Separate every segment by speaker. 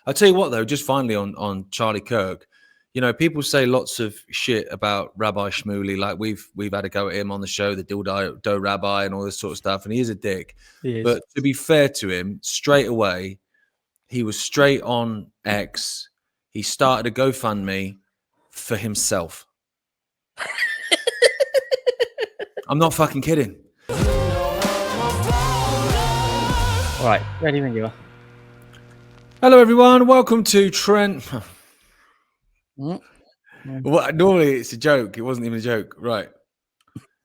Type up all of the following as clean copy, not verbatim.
Speaker 1: I'll tell you what, though, just finally on Charlie Kirk, you know, people say lots of shit about Rabbi Shmuley, like we've had a go at him on the show, the dildo rabbi and all this sort of stuff, and he is a dick. But to be fair to him, straight away, he was straight on X. He started a GoFundMe for himself. I'm not fucking kidding.
Speaker 2: All right, ready when you are.
Speaker 1: Hello, everyone. Welcome to Trent. Well, normally it's a joke. It wasn't even a joke. Right.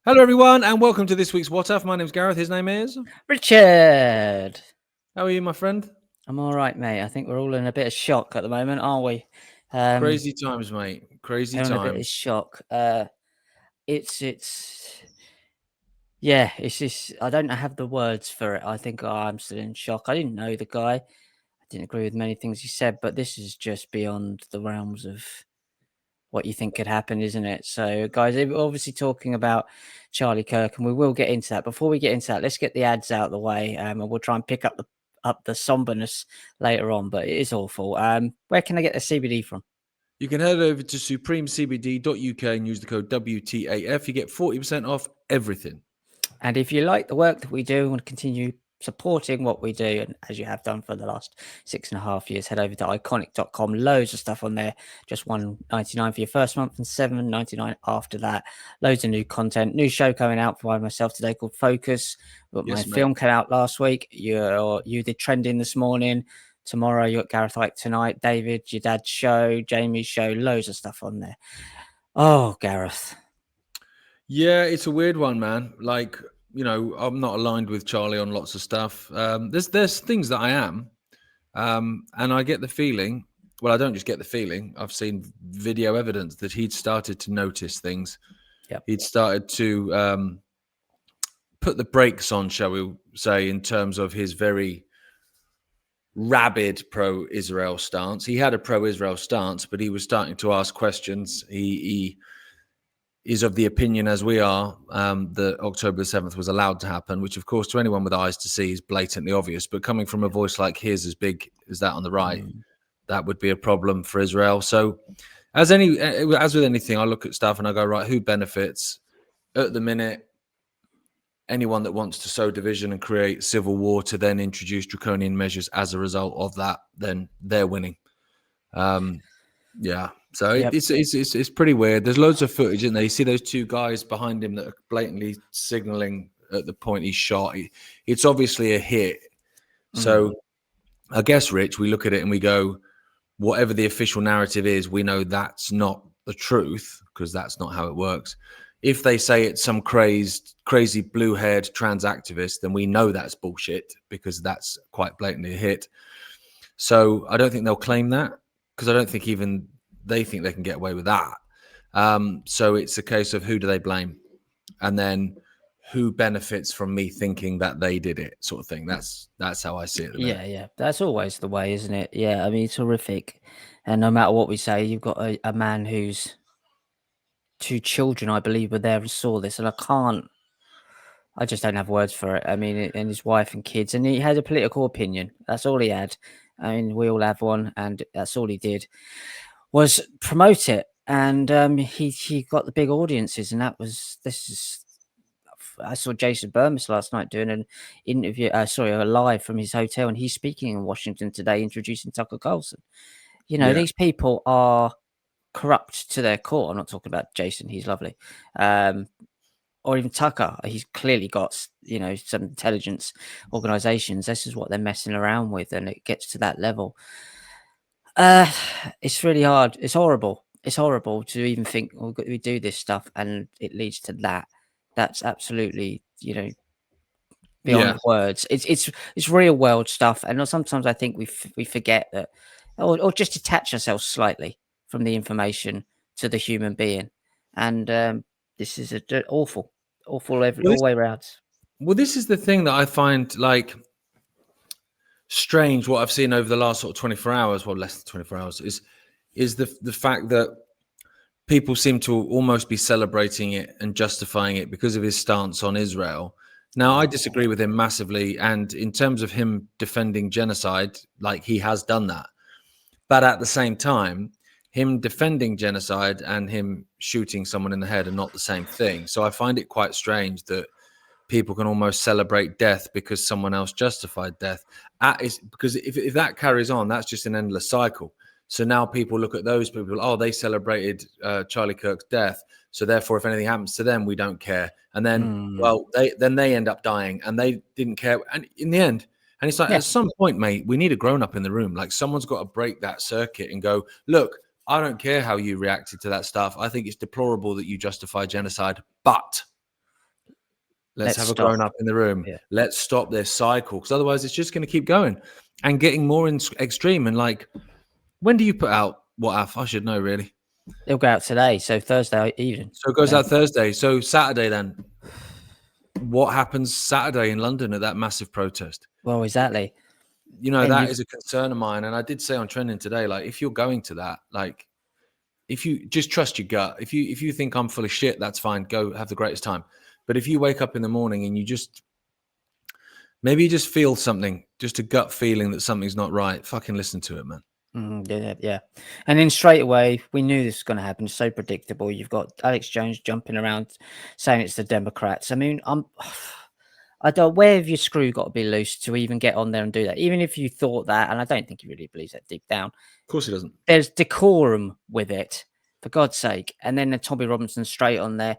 Speaker 1: Hello, everyone, and welcome to this week's WTAF. My name's Gareth. His name is
Speaker 2: Richard.
Speaker 1: How are you, my friend?
Speaker 2: I'm all right, mate. I think we're all in a bit of shock at the moment, aren't we?
Speaker 1: Crazy times, mate. Crazy times.
Speaker 2: In a bit of shock. It's just I don't have the words for it. I think I'm still in shock. I didn't know the guy. I didn't agree with many things he said, but this is just beyond the realms of what you think could happen, isn't it? So, guys, we're obviously talking about Charlie Kirk, and we will get into that. Before we get into that, let's get the ads out of the way, and we'll try and pick up the somberness later on. But it is awful. Where can I get the CBD from?
Speaker 1: You can head over to supremecbd.uk and use the code WTAF. You get 40% off everything.
Speaker 2: And if you like the work that we do and want to continue supporting what we do, and as you have done for the last 6.5 years, head over to Ickonic.com. Loads of stuff on there. Just $1.99 for your first month and $7.99 after that. Loads of new content. New show coming out by myself today called Focus. But my film came out last week. You did Trending this morning. Tomorrow you got Gareth Icke tonight. David, your dad's show, Jamie's show. Loads of stuff on there. Oh, Gareth.
Speaker 1: Yeah, it's a weird one, man. Like, you know, I'm not aligned with Charlie on lots of stuff. There's things that I am, and I get the feeling. Well, I don't just get the feeling. I've seen video evidence that he'd started to notice things.
Speaker 2: Yep.
Speaker 1: He'd started to put the brakes on, shall we say, in terms of his very rabid pro-Israel stance. He had a pro-Israel stance, but he was starting to ask questions. He is of the opinion, as we are, that October 7th was allowed to happen, which, of course, to anyone with eyes to see is blatantly obvious. But coming from a voice like his, as big as that on the right, that would be a problem for Israel. So as with anything, I look at stuff and I go, right, who benefits? At the minute, anyone that wants to sow division and create civil war to then introduce draconian measures as a result of that, then they're winning. Yeah. So it's pretty weird. There's loads of footage in there. You see those two guys behind him that are blatantly signaling at the point he's shot. It's obviously a hit. So I guess, Rich, we look at it and we go, whatever the official narrative is, we know that's not the truth because that's not how it works. If they say it's some crazy blue-haired trans activist, then we know that's bullshit because that's quite blatantly a hit. So I don't think they'll claim that because I don't think even they think they can get away with that. So it's a case of who do they blame? And then who benefits from me thinking that they did it, sort of thing. That's how I see it.
Speaker 2: Yeah. That's always the way, isn't it? Yeah, I mean, it's horrific. And no matter what we say, you've got a man whose 2 children, I believe, were there and saw this. And I just don't have words for it. I mean, and his wife and kids. And he had a political opinion. That's all he had. I mean, we all have one. And that's all he did was promote it. And he got the big audiences. And I saw Jason Burmis last night doing an interview, a live from his hotel, and he's speaking in Washington today, introducing Tucker Carlson. You know, these people are corrupt to their core. I'm not talking about Jason; he's lovely, or even Tucker. He's clearly got, you know, some intelligence organizations. This is what they're messing around with, and it gets to that level. It's really hard. It's horrible. It's horrible to even think we do this stuff, and it leads to that. That's absolutely, you know, beyond words. It's real world stuff, and sometimes I think we forget that, or just detach ourselves slightly from the information to the human being, and this is awful all way around.
Speaker 1: Well, this is the thing that I find like strange. What I've seen over the last sort of 24 hours, well, less than 24 hours, is the fact that people seem to almost be celebrating it and justifying it because of his stance on Israel. Now, I disagree with him massively. And in terms of him defending genocide, like he has done that. But at the same time, him defending genocide and him shooting someone in the head are not the same thing. So I find it quite strange that people can almost celebrate death because someone else justified death. Because if that carries on, that's just an endless cycle. So now people look at those people, oh, they celebrated Charlie Kirk's death, so therefore if anything happens to them, we don't care. And then, well, they end up dying and they didn't care. And in the end, and it's like, at some point, mate, we need a grown-up in the room. Like, someone's got to break that circuit and go, look, I don't care how you reacted to that stuff. I think it's deplorable that you justify genocide, but let's have a grown-up in the room. Yeah. Let's stop this cycle, because otherwise it's just going to keep going and getting more extreme. And like, when do you put out WTAF? I should know, really.
Speaker 2: It'll go out today, so Thursday evening.
Speaker 1: So it goes out Thursday. So Saturday then. What happens Saturday in London at that massive protest?
Speaker 2: Well, exactly.
Speaker 1: You know, that is a concern of mine. And I did say on Trending today, like, if you're going to that, like, if you just trust your gut, if you think I'm full of shit, that's fine. Go have the greatest time. But if you wake up in the morning and you just feel something, just a gut feeling that something's not right, fucking listen to it, man.
Speaker 2: Yeah. And then straight away, we knew this was going to happen. It's so predictable. You've got Alex Jones jumping around saying it's the Democrats. I mean, I don't, where have your screw got to be loose to even get on there and do that? Even if you thought that, and I don't think he really believes that deep down.
Speaker 1: Of course he doesn't.
Speaker 2: There's decorum with it, for God's sake. And then Tommy Robinson straight on there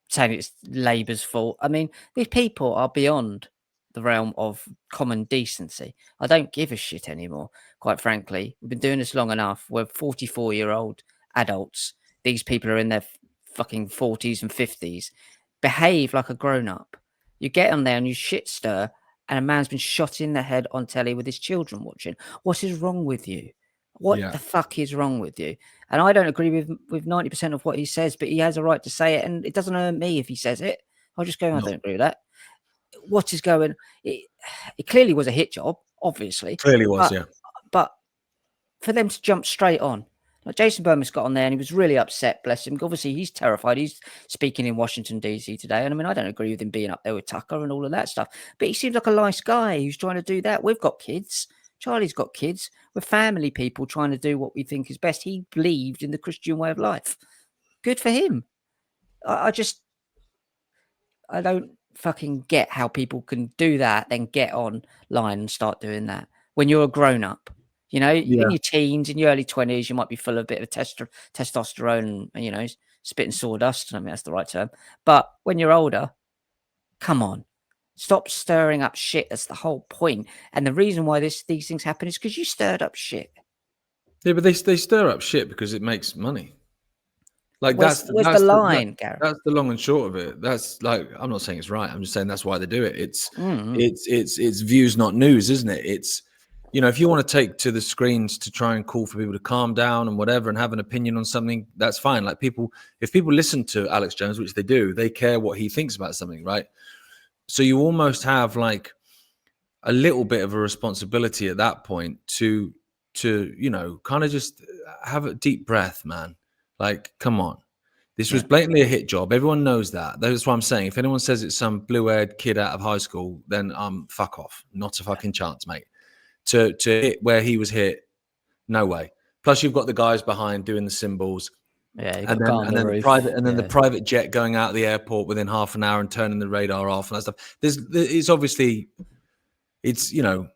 Speaker 2: saying it's Labour's fault. I mean, these people are beyond the realm of common decency. I don't give a shit anymore, quite frankly. We've been doing this long enough. We're 44-year-old adults. These people are in their fucking 40s and 50s. Behave like a grown-up. You get on there and you shit stir, and a man's been shot in the head on telly with his children watching. What is wrong with you? What the fuck is wrong with you? And I don't agree with 90% of what he says, but he has a right to say it, and it doesn't hurt me if he says it. I'll just go, I don't agree with that. What is going? It clearly was a hit job, obviously.
Speaker 1: Clearly was,
Speaker 2: But for them to jump straight on, like Jason Bermas got on there and he was really upset, bless him. Obviously, he's terrified. He's speaking in Washington, D.C. today. And I mean, I don't agree with him being up there with Tucker and all of that stuff. But he seems like a nice guy who's trying to do that. We've got kids. Charlie's got kids. We're family people trying to do what we think is best. He believed in the Christian way of life. Good for him. I don't fucking get how people can do that, then get online and start doing that when you're a grown-up. You know, in your teens, in your early 20s, you might be full of a bit of testosterone and, you know, spitting sawdust. I mean, that's the right term. But when you're older, come on. Stop stirring up shit. That's the whole point. And the reason why these things happen is because you stirred up shit.
Speaker 1: Yeah, but they stir up shit because it makes money. Like,
Speaker 2: where's the line, Gareth?
Speaker 1: That's the long and short of it. That's like, I'm not saying it's right. I'm just saying that's why they do it. It's views, not news, isn't it? It's, you know, if you want to take to the screens to try and call for people to calm down and whatever and have an opinion on something, that's fine. Like, if people listen to Alex Jones, which they do, they care what he thinks about something, right? So you almost have like a little bit of a responsibility at that point to you know, kind of just have a deep breath, man. Like, come on. This was blatantly a hit job. Everyone knows that. That's what I'm saying. If anyone says it's some blue-haired kid out of high school, then fuck off. Not a fucking chance, mate. To hit where he was hit, no way. Plus, you've got the guys behind doing the symbols.
Speaker 2: Yeah,
Speaker 1: and then the private jet going out of the airport within half an hour and turning the radar off and that stuff. It's obviously, it's, you know,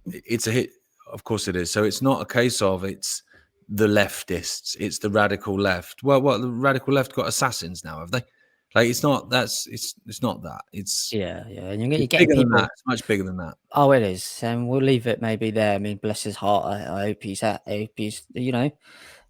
Speaker 1: it's a hit. Of course it is. So it's not a case of it's the leftists, it's the radical left. Well, what, the radical left got assassins now, have they? Like, it's not not that. It's
Speaker 2: and you're getting
Speaker 1: bigger
Speaker 2: people.
Speaker 1: Than that. It's much bigger than that.
Speaker 2: Oh, it is, and we'll leave it maybe there. I mean, bless his heart. I hope he's you know,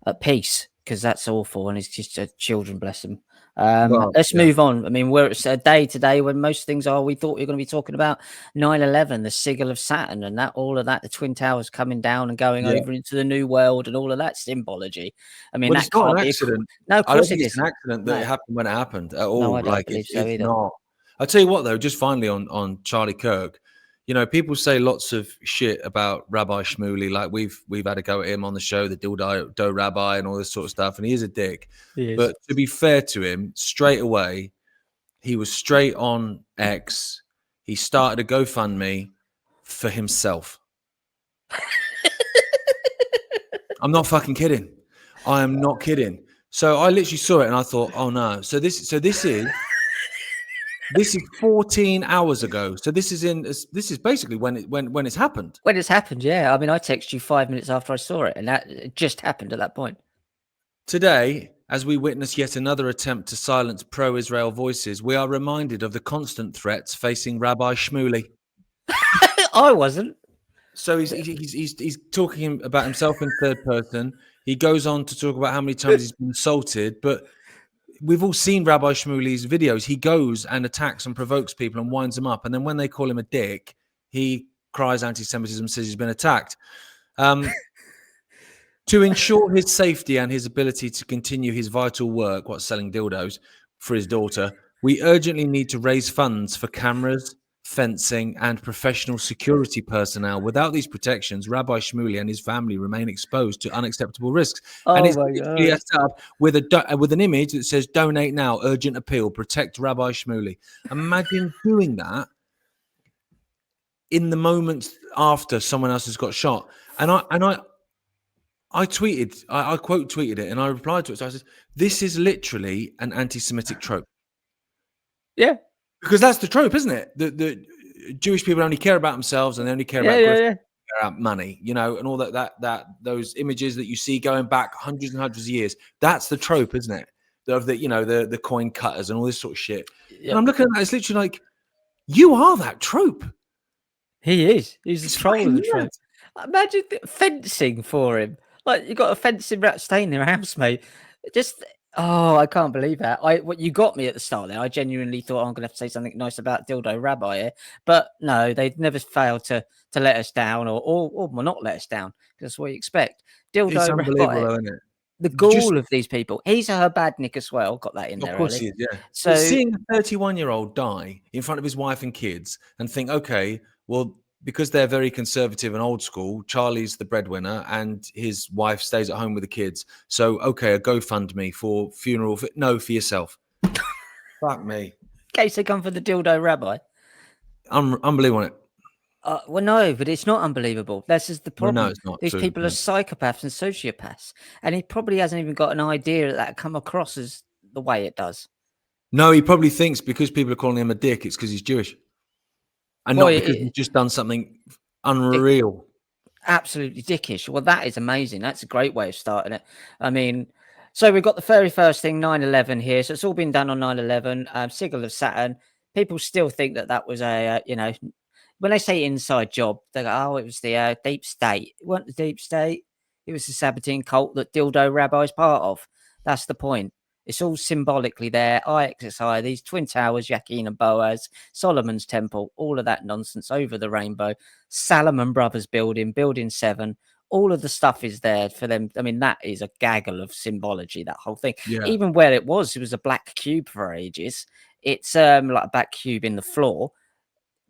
Speaker 2: at peace, because that's awful, and it's just children, bless them. Let's move on. I mean, we're at a day today when most things are. We thought we were going to be talking about 9/11, the sigil of Saturn, and all of that, the Twin Towers coming down and going over into the new world, and all of that symbology. I mean, that can't be an accident. No, of course it is
Speaker 1: an accident that it happened when it happened at all.
Speaker 2: No, I don't believe so either.
Speaker 1: Not. I'll tell you what, though, just finally on Charlie Kirk. You know, people say lots of shit about Rabbi Shmuley, like we've had a go at him on the show, the dildo rabbi and all this sort of stuff, and he is a dick. But to be fair to him, straight away, he was straight on X. He started a GoFundMe for himself. I'm not fucking kidding. I am not kidding. So I literally saw it and I thought, oh no. So this is 14 hours ago. So this is basically when it's happened.
Speaker 2: When it's happened, yeah. I mean, I texted you 5 minutes after I saw it, and it just happened at that point.
Speaker 1: Today, as we witness yet another attempt to silence pro-Israel voices, we are reminded of the constant threats facing Rabbi Shmuley.
Speaker 2: I wasn't.
Speaker 1: So he's talking about himself in third person. He goes on to talk about how many times he's been assaulted, but we've all seen Rabbi Shmuley's videos. He goes and attacks and provokes people and winds them up, and then when they call him a dick, he cries anti-Semitism, says he's been attacked. To ensure his safety and his ability to continue his vital work, selling dildos for his daughter, we urgently need to raise funds for cameras, fencing, and professional security personnel. Without these protections, Rabbi Shmuley and his family remain exposed to unacceptable risks. And it's literally set up with an image that says "Donate now, urgent appeal, protect Rabbi Shmuley." Imagine doing that in the moments after someone else has got shot. I tweeted, I quote tweeted it, and I replied to it. So I said, "This is literally an anti-Semitic trope."
Speaker 2: Yeah,
Speaker 1: because that's the trope, isn't it? The Jewish people only care about themselves, and they only care about money, and all that those images that you see going back hundreds and hundreds of years. That's the trope, isn't it? Of the coin cutters and all this sort of shit. Yep. And I'm looking at that, it's literally like, you are that trope.
Speaker 2: He is. He's the troll of the trope. Imagine fencing for him. Like, you got a fencing rat staying in your house, mate. I can't believe that. What you got me at the start there. I genuinely thought I'm going to have to say something nice about Dildo Rabbi here, but no, they've never failed to let us down or not let us down, because that's what you expect. Dildo Rabbi, isn't it? The gall of these people. He's a Habadnik as well. Got that in there.
Speaker 1: Of course he is, yeah. So seeing a 31-year-old die in front of his wife and kids and think, okay, well, because they're very conservative and old school, Charlie's the breadwinner and his wife stays at home with the kids. So, okay, a GoFundMe for funeral. For yourself. Fuck me.
Speaker 2: In case they come for the Dildo Rabbi.
Speaker 1: I'm unbelievable.
Speaker 2: Well, no, but it's not unbelievable. This is the problem.
Speaker 1: Well, no, it's not.
Speaker 2: These people are psychopaths and sociopaths. And he probably hasn't even got an idea that come across as the way it does.
Speaker 1: No, he probably thinks because people are calling him a dick, it's because he's Jewish. And not because he's just done something unreal.
Speaker 2: Absolutely dickish. Well, that is amazing. That's a great way of starting it. I mean, so we've got the very first thing, 9/11 here. So it's all been done on 9/11. Sigil of Saturn. People still think that was a, when they say inside job, they go, oh, it was the deep state. It wasn't the deep state. It was the Sabbatean cult that Dildo Rabbi is part of. That's the point. It's all symbolically there. IXSI, these Twin Towers, Yakin and Boaz, Solomon's Temple, all of that nonsense over the rainbow. Salomon Brothers Building 7. All of the stuff is there for them. I mean, that is a gaggle of symbology, that whole thing. Yeah. Even where it was a black cube for ages. It's like a black cube in the floor.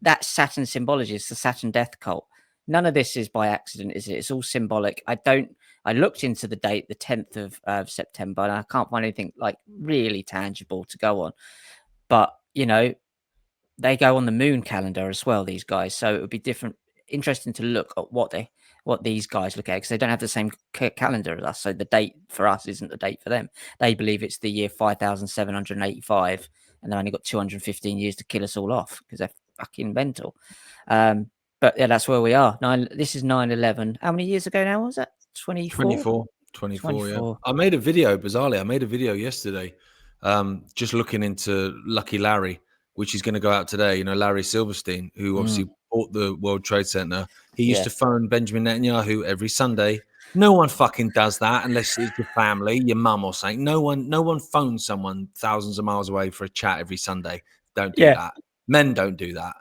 Speaker 2: That Saturn symbology is the Saturn death cult. None of this is by accident, is it? It's all symbolic. I looked into the date, the 10th of September, and I can't find anything like really tangible to go on. But, they go on the moon calendar as well, these guys. So it would be interesting to look at what these guys look at, because they don't have the same calendar as us. So the date for us isn't the date for them. They believe it's the year 5785, and they've only got 215 years to kill us all off because they're fucking mental. But yeah, that's where we are. This is 9/11. How many years ago now was that? 24.
Speaker 1: Yeah. I made a video, bizarrely. I made a video yesterday, just looking into Lucky Larry, which is going to go out today. Larry Silverstein, who obviously bought the World Trade Center. He used to phone Benjamin Netanyahu every Sunday. No one fucking does that unless it's your family, your mum or something. No one phones someone thousands of miles away for a chat every Sunday. Don't do that. Men don't do that.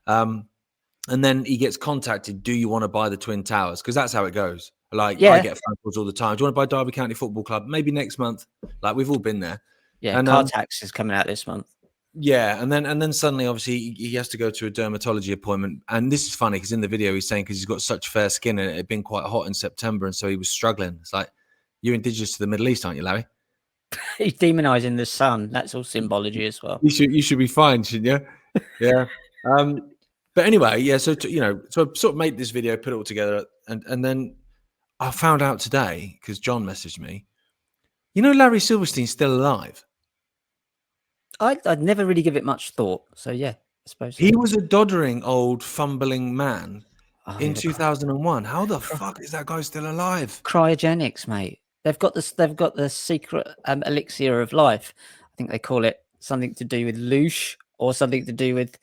Speaker 1: And then he gets contacted. Do you want to buy the Twin Towers? Because that's how it goes. I get phone calls all the time. Do you want to buy Derby County Football Club? Maybe next month. Like, we've all been there.
Speaker 2: Yeah, and car tax is coming out this month.
Speaker 1: Yeah, and then suddenly, obviously, he has to go to a dermatology appointment. And this is funny because in the video he's saying because he's got such fair skin and it had been quite hot in September, and so he was struggling. It's like, you're indigenous to the Middle East, aren't you, Larry?
Speaker 2: He's demonizing the sun. That's all symbology as well.
Speaker 1: You should be fine, shouldn't you? Yeah. But anyway, yeah. So I sort of made this video, put it all together, and then I found out today because John messaged me. You know, Larry Silverstein's still alive.
Speaker 2: I'd never really give it much thought. So yeah, I suppose so.
Speaker 1: He was a doddering old fumbling man in
Speaker 2: Yeah,
Speaker 1: 2001. How the fuck is that guy still alive?
Speaker 2: Cryogenics, mate. They've got this. They've got the secret elixir of life. I think they call it something to do with loosh or something to do with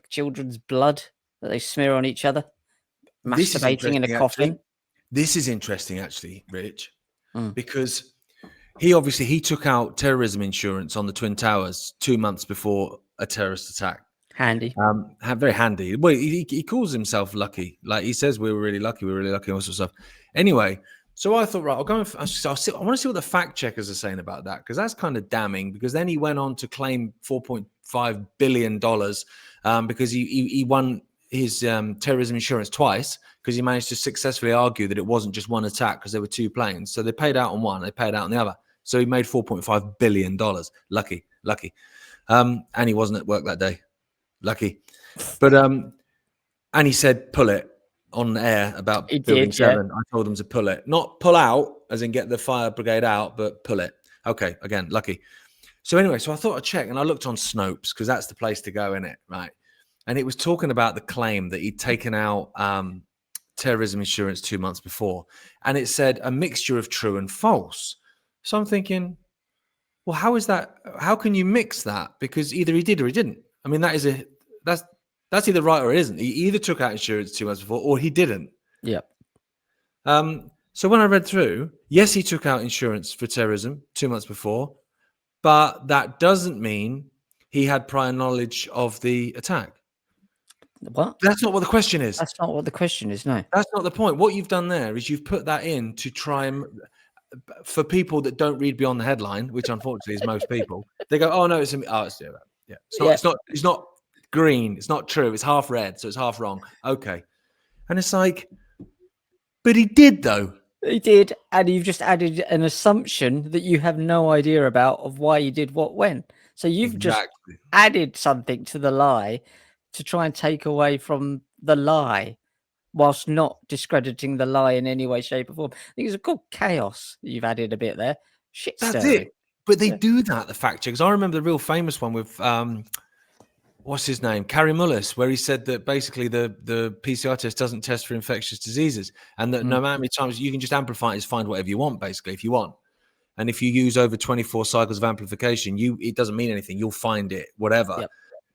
Speaker 2: children's blood that they smear on each other.
Speaker 1: This is
Speaker 2: Masturbating in a
Speaker 1: interesting,
Speaker 2: coffin.
Speaker 1: actually. This is interesting, actually, Rich,
Speaker 2: Mm.
Speaker 1: because he took out terrorism insurance on the Twin Towers 2 months before a terrorist attack.
Speaker 2: Handy.
Speaker 1: Very handy. Well, he calls himself lucky. Like he says, we were really lucky, all sorts of stuff. Anyway, so I thought, right, I'll go and I want to see what the fact checkers are saying about that, because that's kind of damning. Because then he went on to claim $4.5 billion because he won his terrorism insurance twice, because he managed to successfully argue that it wasn't just one attack, because there were two planes. So they paid out on one, they paid out on the other. So he made $4.5 billion. Lucky. And he wasn't at work that day. Lucky. But and he said pull it on air about building 7. Yeah. I told him to pull it, not pull out as in get the fire brigade out, but pull it. Okay, again, lucky. So anyway, so I thought I'd check, and I looked on Snopes, because that's the place to go, in it, right? And it was talking about the claim that he'd taken out terrorism insurance 2 months before, and it said a mixture of true and false. So I'm thinking, well, how is that? How can you mix that? Because either he did or he didn't. I mean, that's either right or it isn't. He either took out insurance 2 months before or he didn't.
Speaker 2: Yeah.
Speaker 1: So when I read through, yes, he took out insurance for terrorism 2 months before, but that doesn't mean he had prior knowledge of the attack.
Speaker 2: What?
Speaker 1: That's not what the question is.
Speaker 2: That's not what the question is, no.
Speaker 1: That's not the point. What you've done there is you've put that in to try and, for people that don't read beyond the headline, which unfortunately is most people, they go, "Oh no, it's yeah, it's not green, it's not true, it's half red, so it's half wrong." Okay, and it's like, but he did though.
Speaker 2: He did, and you've just added an assumption that you have no idea about of why he did what when. So you've just added something to the lie to try and take away from the lie, whilst not discrediting the lie in any way, shape, or form. I think it's called chaos. You've added a bit there. Shit,
Speaker 1: that's it. But they do that, the fact checkers. I remember the real famous one with what's his name, Carrie Mullis, where he said that basically the PCR test doesn't test for infectious diseases, and that no matter how many times you can just amplify it, is find whatever you want, basically, if you want. And if you use over 24 cycles of amplification, it doesn't mean anything. You'll find it, whatever. Yep.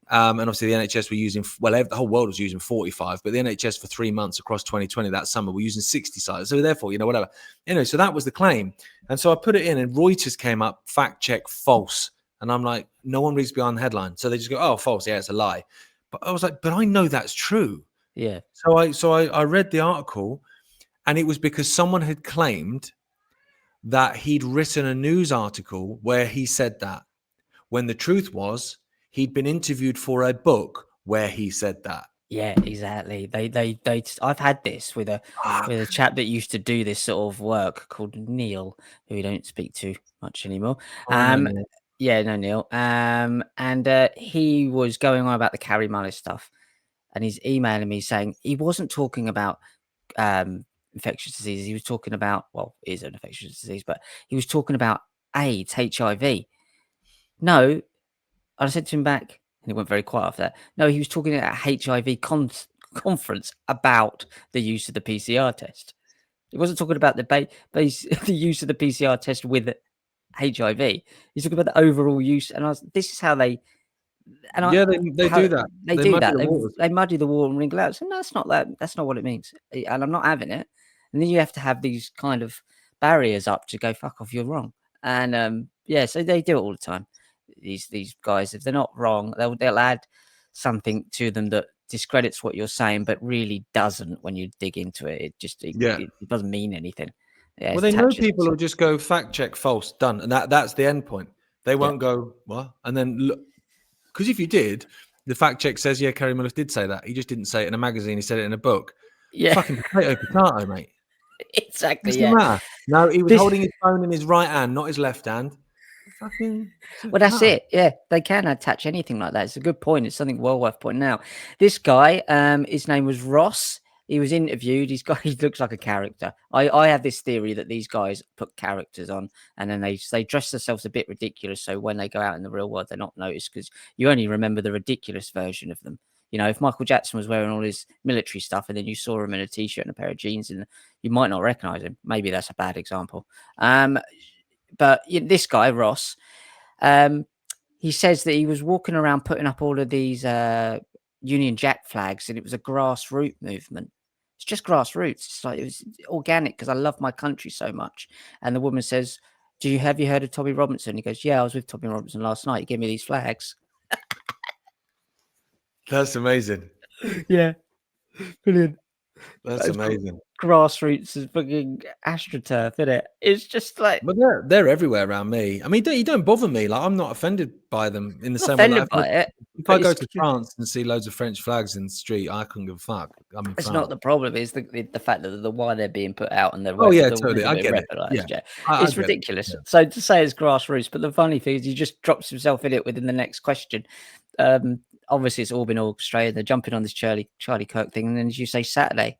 Speaker 1: And obviously the NHS were using, the whole world was using 45, but the NHS for 3 months across 2020, that summer, were using 60 cycles. So therefore, whatever. Anyway, so that was the claim. And so I put it in, and Reuters came up, fact check, false. And I'm like, no one reads beyond the headline. So they just go, oh, false. Yeah, it's a lie. But I was like, but I know that's true.
Speaker 2: Yeah.
Speaker 1: So I read the article, and it was because someone had claimed that he'd written a news article where he said that, when the truth was he'd been interviewed for a book where he said that.
Speaker 2: Yeah, exactly. I've had this with a chap that used to do this sort of work called Neil, who we don't speak to much anymore. Yeah, no, Neil. And he was going on about the Carrie Mullis stuff, and he's emailing me saying he wasn't talking about infectious diseases. He was talking about, well, it is an infectious disease, but he was talking about AIDS, HIV. No, I said to him back, and he went very quiet after that. No, he was talking at a HIV conference about the use of the PCR test. He wasn't talking about the use of the PCR test with HIV. He's talking about the overall use, and this is how they. And
Speaker 1: they do that.
Speaker 2: They do that. They muddy the water and wrinkle out. So no, that's not that. That's not what it means, and I'm not having it. And then you have to have these kind of barriers up to go, fuck off, you're wrong. And so they do it all the time. These guys, if they're not wrong, they'll add something to them that discredits what you're saying, but really doesn't when you dig into it. It doesn't mean anything. Yeah,
Speaker 1: well, they know people will just go fact check, false, done, and that's the end point. They won't go what, and then look, because if you did, the fact check says, yeah, Carrie Mullis did say that. He just didn't say it in a magazine. He said it in a book. Yeah, fucking potato, mate.
Speaker 2: Exactly.
Speaker 1: Doesn't matter. No, he was holding his phone in his right hand, not his left hand.
Speaker 2: Well, that's it. Yeah, they can attach anything like that. It's a good point. It's something well worth pointing out. This guy, his name was Ross, He was interviewed. He looks like a character. I have this theory that these guys put characters on, and then they dress themselves a bit ridiculous, so when they go out in the real world, they're not noticed because you only remember the ridiculous version of them. You know, if Michael Jackson was wearing all his military stuff, and then you saw him in a t-shirt and a pair of jeans, and you might not recognize him. Maybe that's a bad example. But this guy Ross, he says that he was walking around putting up all of these Union Jack flags, and it was a grassroots movement. It's just grassroots. It's like it was organic because I love my country so much. And the woman says, have you heard of Tommy Robinson? He goes, yeah, I was with Tommy Robinson last night. He gave me these flags.
Speaker 1: That's amazing.
Speaker 2: Yeah, brilliant.
Speaker 1: That's amazing.
Speaker 2: Grassroots is fucking astroturf, isn't it? It's just like,
Speaker 1: but they're everywhere around me. I mean, you don't bother me. Like, I'm not offended by them in the same way. Like, if I go to France and see loads of French flags in the street, I couldn't give a fuck. I'm in
Speaker 2: it's
Speaker 1: France.
Speaker 2: not the problem. It's the fact that the why they're being put out and the
Speaker 1: totally. I get it.
Speaker 2: Yeah, it's ridiculous. Yeah. So to say it's grassroots, but the funny thing is, he just drops himself in it within the next question. Obviously, it's all been orchestrated. They're jumping on this Charlie Kirk thing, and then as you say, Saturday.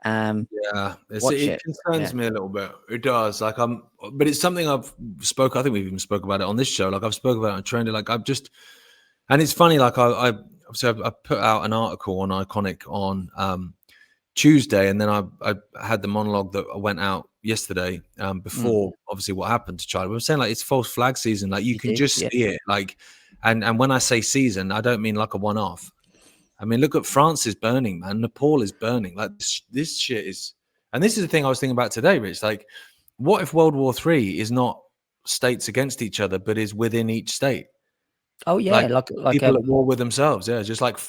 Speaker 1: It concerns me a little bit. It does. Like but it's something I've spoke. I think we've even spoke about it on this show. Like I've spoken about it on Trendy. Like I've just, and it's funny. Like I put out an article on Ickonic on Tuesday, and then I had the monologue that went out yesterday before obviously what happened to Charlie. I'm saying like it's false flag season. Like you can just see it. Like, and when I say season, I don't mean like a one-off. I mean, look at France is burning, man. Nepal is burning. Like this shit is, and this is the thing I was thinking about today, Rich. Like, what if World War III is not states against each other, but is within each state?
Speaker 2: Oh yeah, like
Speaker 1: people at war with themselves. Yeah, just like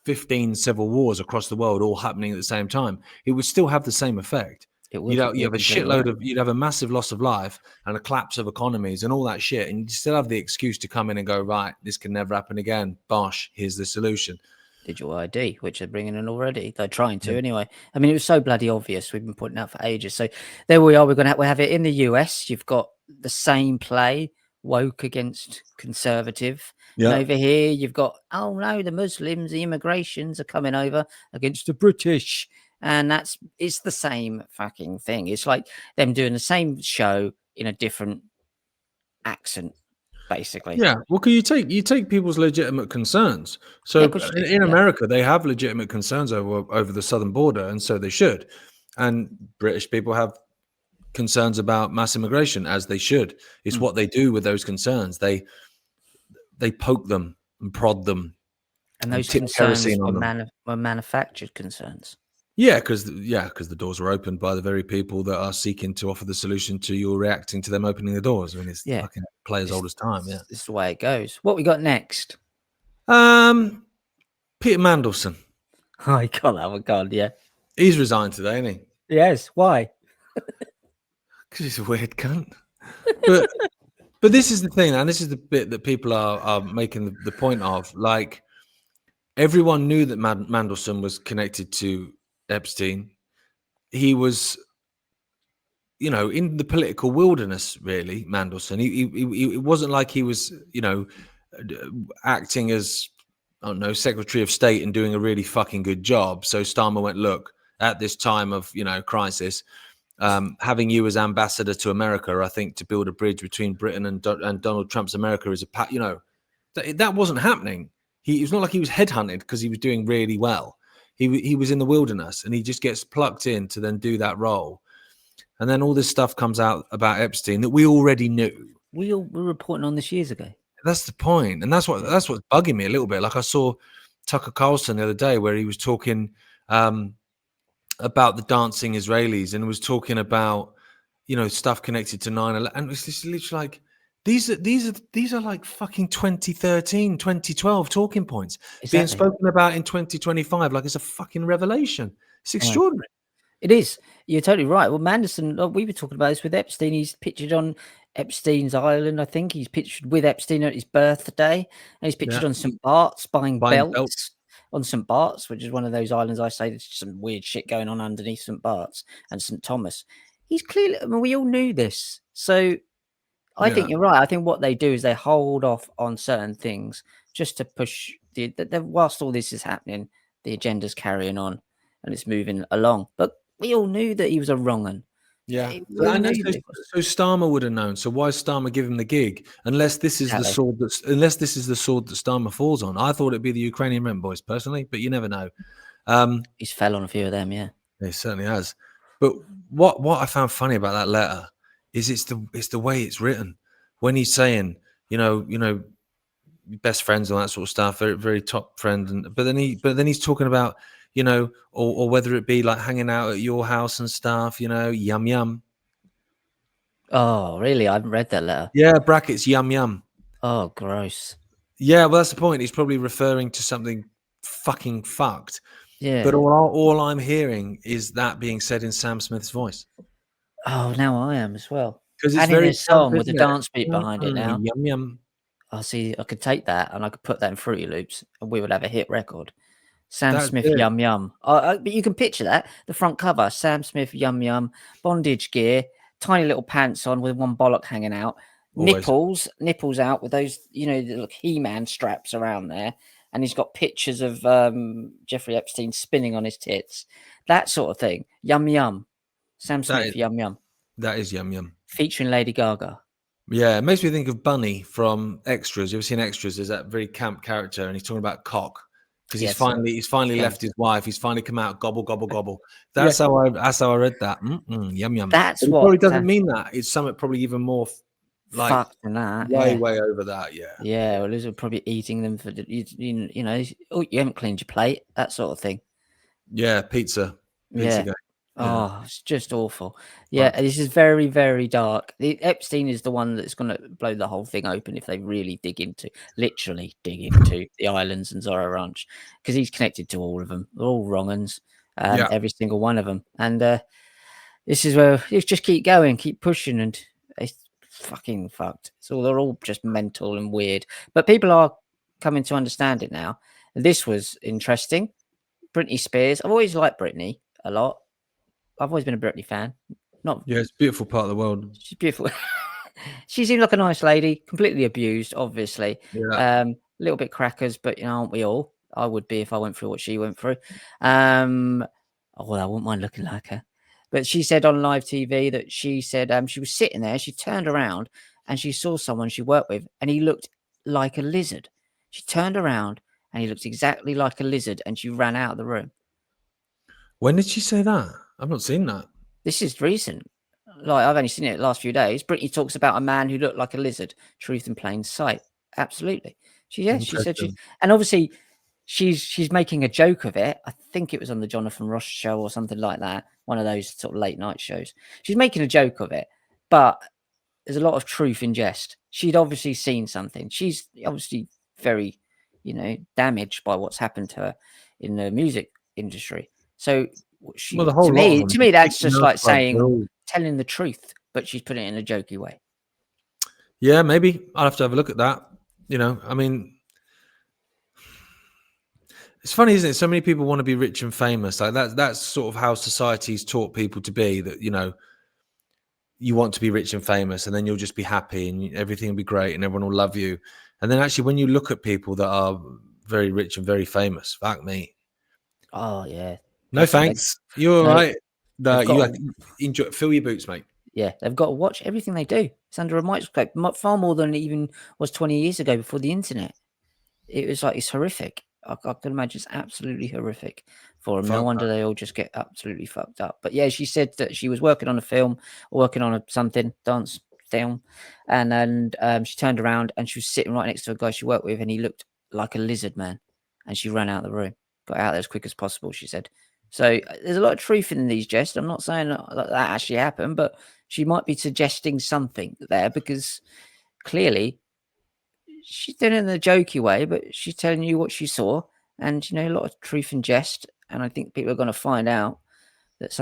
Speaker 1: 15 civil wars across the world, all happening at the same time. It would still have the same effect. It would. You have a shitload of, you'd have a massive loss of life and a collapse of economies and all that shit, and you still have the excuse to come in and go, right, this can never happen again. Bosh, here's the solution.
Speaker 2: Digital ID, which they're bringing in already. They're trying to anyway. I mean, it was so bloody obvious. We've been putting out for ages. So there we are. We have it in the US. You've got the same play, woke against conservative. Yeah. And over here, you've got, oh no, the Muslims, the immigrations are coming over against the British. And it's the same fucking thing. It's like them doing the same show in a different accent. Basically,
Speaker 1: yeah. Well, can you take people's legitimate concerns? So in America, they have legitimate concerns over the southern border, and so they should. And British people have concerns about mass immigration, as they should. It's what they do with those concerns. They poke them and prod them,
Speaker 2: and those concerns were manufactured concerns.
Speaker 1: Yeah, because the doors were opened by the very people that are seeking to offer the solution to you reacting to them opening the doors. I mean, it's fucking play as old as time. Yeah,
Speaker 2: this is the way it goes. What we got next?
Speaker 1: Peter Mandelson.
Speaker 2: Oh, I got that one. God, yeah.
Speaker 1: He's resigned today, isn't he?
Speaker 2: Yes. Why?
Speaker 1: Because he's a weird cunt. But this is the thing, and this is the bit that people are making the point of. Like, everyone knew that Mandelson was connected to Epstein. He was, in the political wilderness, really, Mandelson. He it wasn't like he was, acting as, I don't know, Secretary of State and doing a really fucking good job. So Starmer went, look, at this time of, crisis, having you as ambassador to America, I think, to build a bridge between Britain and Donald Trump's America is that wasn't happening. It's not like he was headhunted because he was doing really well. He was in the wilderness, and he just gets plucked in to then do that role. And then all this stuff comes out about Epstein that we already knew.
Speaker 2: We were reporting on this years ago.
Speaker 1: That's the point. And that's what's bugging me a little bit. Like, I saw Tucker Carlson the other day where he was talking about the dancing Israelis, and was talking about, stuff connected to 9/11. And it's just literally like, these are like fucking 2013, 2012 talking points being spoken about in 2025. Like, it's a fucking revelation. It's extraordinary.
Speaker 2: It is. You're totally right. Well, Mandelson, we were talking about this with Epstein. He's pictured on Epstein's Island, I think. He's pictured with Epstein at his birthday. And he's pictured on St. Bart's buying belts on St. Bart's, which is one of those islands I say there's some weird shit going on underneath St. Bart's and St. Thomas. He's clearly, we all knew this. So I think you're right. I think what they do is they hold off on certain things just to push whilst all this is happening, the agenda's carrying on. and it's moving along. But we all knew that he was a wrong un.
Speaker 1: Yeah,
Speaker 2: We all
Speaker 1: and
Speaker 2: knew that it was.
Speaker 1: so Starmer would have known. So why Starmer give him the gig? Unless this is the
Speaker 2: Exactly.
Speaker 1: sword that Starmer falls on. I thought it'd be the Ukrainian rent boys personally, but you never know.
Speaker 2: He's fell on a few of them, yeah.
Speaker 1: He certainly has. But what I found funny about that letter is it's the way it's written. When he's saying, you know, best friends and that sort of stuff, very very top friend, and but then he's talking about, you know, or whether it be like hanging out at your house and stuff, you know, yum yum.
Speaker 2: Oh, really? I haven't read that letter.
Speaker 1: Yeah, brackets yum yum.
Speaker 2: Oh, gross.
Speaker 1: Yeah, well, that's the point. He's probably referring to something fucking fucked.
Speaker 2: Yeah.
Speaker 1: But all I'm hearing is that being said in Sam Smith's voice.
Speaker 2: Oh, now I am as well.
Speaker 1: Because it's
Speaker 2: And in
Speaker 1: very
Speaker 2: a song
Speaker 1: camp,
Speaker 2: with a
Speaker 1: isn't it?
Speaker 2: dance beat behind it now.
Speaker 1: Yum yum.
Speaker 2: I see. I could take that and I could put that in Fruity Loops, and we would have a hit record. Sam
Speaker 1: That's
Speaker 2: Smith,
Speaker 1: it.
Speaker 2: Yum Yum. But you can picture that, the front cover, Sam Smith, Yum Yum, bondage gear, tiny little pants on with one bollock hanging out,
Speaker 1: Always.
Speaker 2: nipples out with those, you know, the little He-Man straps around there, and he's got pictures of Jeffrey Epstein spinning on his tits, that sort of thing. Yum Yum, Sam Smith, Yum Yum,
Speaker 1: That is yum yum.
Speaker 2: featuring Lady Gaga.
Speaker 1: Yeah, it makes me think of Bunny from Extras. You ever seen Extras? There's that very camp character, and he's talking about cock because
Speaker 2: Yes,
Speaker 1: he's finally
Speaker 2: yeah.
Speaker 1: left his wife. He's finally come out, gobble gobble gobble. That's how I read that. Yum yum.
Speaker 2: That's
Speaker 1: But it
Speaker 2: what
Speaker 1: probably doesn't mean that. It's something probably even more like
Speaker 2: fucked than that.
Speaker 1: way over that. Yeah.
Speaker 2: Yeah, well, they're probably eating them for you know. Oh, you haven't cleaned your plate, that sort of thing.
Speaker 1: Yeah, pizza
Speaker 2: Yeah.
Speaker 1: guy.
Speaker 2: Oh, it's just awful. Yeah, this is very, very dark. The Epstein is the one that's going to blow the whole thing open if they really literally dig into the islands and Zorro Ranch, because he's connected to all of them. They're all wrong uns,
Speaker 1: Yeah.
Speaker 2: every single one of them. And this is where you just keep going, keep pushing, and it's fucking fucked. So they're all just mental and weird. But people are coming to understand it now. This was interesting. Britney Spears. I've always liked Britney a lot. I've always been a Britney fan.
Speaker 1: Yeah, it's a beautiful part of the world.
Speaker 2: She's beautiful. She seemed like a nice lady, completely abused, obviously.
Speaker 1: Yeah.
Speaker 2: A little bit crackers, but you know, aren't we all? I would be if I went through what she went through. Oh, I wouldn't mind looking like her. But she said on live TV that she said she was sitting there, she turned around and she saw someone she worked with, and he looked like a lizard. She turned around and he looked exactly like a lizard, and she ran out of the room.
Speaker 1: When did she say that? I've not seen that.
Speaker 2: This is recent. Like, I've only seen it the last few days. Britney talks about a man who looked like a lizard. Truth in plain sight. Absolutely. She said and obviously she's making a joke of it. I think it was on the Jonathan Ross show or something like that. One of those sort of late night shows. She's making a joke of it, but there's a lot of truth in jest. She'd obviously seen something. She's obviously very, you know, damaged by what's happened to her in the music industry. So she,
Speaker 1: Well,
Speaker 2: to me, that's just like saying, telling the truth, but she's putting it in a jokey way.
Speaker 1: Yeah, maybe I'll have to have a look at that. You know, I mean, it's funny, isn't it? So many people want to be rich and famous. Like that's sort of how society's taught people to be. That, you know, you want to be rich and famous, and then you'll just be happy, and everything will be great, and everyone will love you. And then actually, when you look at people that are very rich and very famous, fuck me.
Speaker 2: Oh yeah.
Speaker 1: No thanks. You're all right. You enjoy. Fill your boots, mate.
Speaker 2: Yeah, they've got to watch everything they do. It's under a microscope, far more than it even was 20 years ago before the internet. It was like, it's horrific. I can imagine it's absolutely horrific for them. No wonder they all just get absolutely fucked up. But yeah, she said that she was working on a film, or working on something, dance film, and she turned around and she was sitting right next to a guy she worked with, and he looked like a lizard man, and she ran out of the room, got out there as quick as possible, she said. So there's a lot of truth in these jests. I'm not saying that actually happened, but she might be suggesting something there, because clearly she's doing it in a jokey way, but she's telling you what she saw, and you know, a lot of truth and jest. And I think people are going to find out that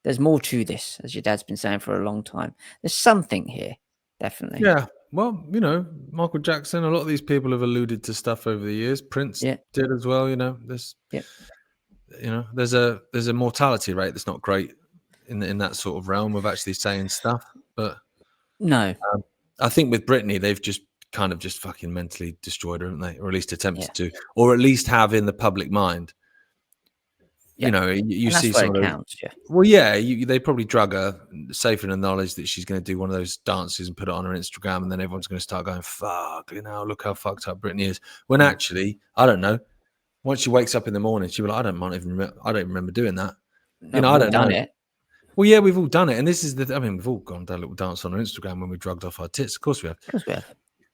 Speaker 2: there's more to this, as your dad's been saying for a long time. There's something here, definitely.
Speaker 1: Yeah. Well, you know, Michael Jackson, a lot of these people have alluded to stuff over the years. Prince did as well. You know, there's a mortality rate that's not great in that sort of realm of actually saying stuff. But
Speaker 2: no,
Speaker 1: I think with Britney, they've just kind of just fucking mentally destroyed her, haven't they? Or at least attempted to, or at least have in the public mind. you know, you
Speaker 2: And that's
Speaker 1: see
Speaker 2: where
Speaker 1: some
Speaker 2: it
Speaker 1: of those.
Speaker 2: counts. Yeah.
Speaker 1: Well, yeah, they probably drug her safe in the knowledge that she's going to do one of those dances and put it on her Instagram, and then everyone's going to start going, "Fuck, you know, look how fucked up Britney is." When actually, I don't know. Once she wakes up in the morning, she'll be like, I don't even remember doing that.
Speaker 2: No,
Speaker 1: You know,
Speaker 2: we've
Speaker 1: I
Speaker 2: all
Speaker 1: don't
Speaker 2: done
Speaker 1: know.
Speaker 2: it.
Speaker 1: Well, yeah, we've all done it, and this is I mean, we've all gone done a little dance on our Instagram when we drugged off our tits. Of course we have,
Speaker 2: Of course we have.